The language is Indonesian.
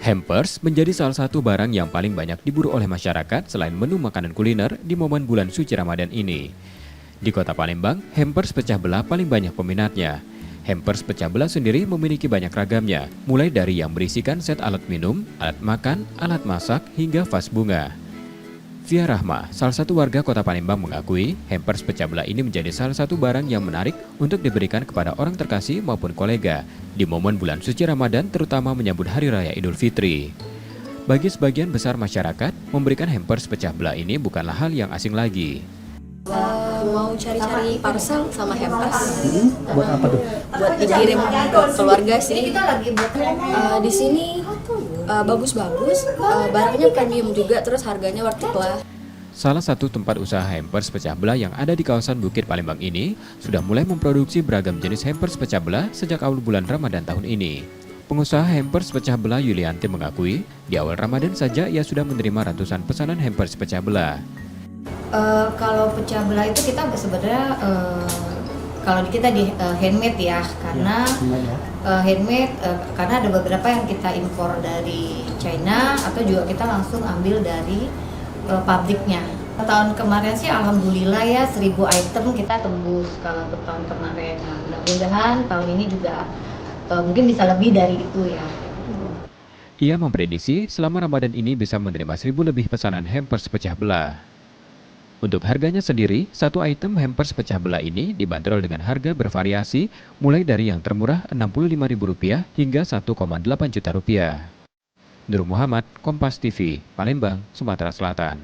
Hampers menjadi salah satu barang yang paling banyak diburu oleh masyarakat selain menu makanan kuliner di momen bulan suci Ramadan ini. Di kota Palembang, hampers pecah belah paling banyak peminatnya. Hampers pecah belah sendiri memiliki banyak ragamnya, mulai dari yang berisikan set alat minum, alat makan, alat masak, hingga vas bunga. Via Rahma, salah satu warga kota Palembang mengakui, hampers pecah belah ini menjadi salah satu barang yang menarik untuk diberikan kepada orang terkasih maupun kolega di momen bulan suci Ramadan, terutama menyambut Hari Raya Idul Fitri. Bagi sebagian besar masyarakat, memberikan hampers pecah belah ini bukanlah hal yang asing lagi. Mau cari-cari parcel sama hampers. Buat apa tuh? Buat dikirim ke keluarga sih. Di sini bagus-bagus, barangnya premium juga, terus harganya worth it lah. Salah satu tempat usaha hampers pecah belah yang ada di kawasan Bukit Palembang ini sudah mulai memproduksi beragam jenis hampers pecah belah sejak awal bulan Ramadan tahun ini. Pengusaha hampers pecah belah Yulianti mengakui, di awal Ramadan saja ia sudah menerima ratusan pesanan hampers pecah belah. Kalau pecah belah itu kita sebenarnya kalau kita di handmade ya, karena handmade karena ada beberapa yang kita impor dari China atau juga kita langsung ambil dari pabriknya. Tahun kemarin sih alhamdulillah ya 1000 item kita tembus kalau untuk tahun kemarin. Nah, mudah-mudahan tahun ini juga mungkin bisa lebih dari itu ya. Ia memprediksi selama Ramadan ini bisa menerima 1000 lebih pesanan hampers pecah belah. Untuk harganya sendiri, satu item hampers pecah belah ini dibanderol dengan harga bervariasi mulai dari yang termurah Rp65.000 hingga Rp1,8 juta. Nur Muhammad, Kompas TV, Palembang, Sumatera Selatan.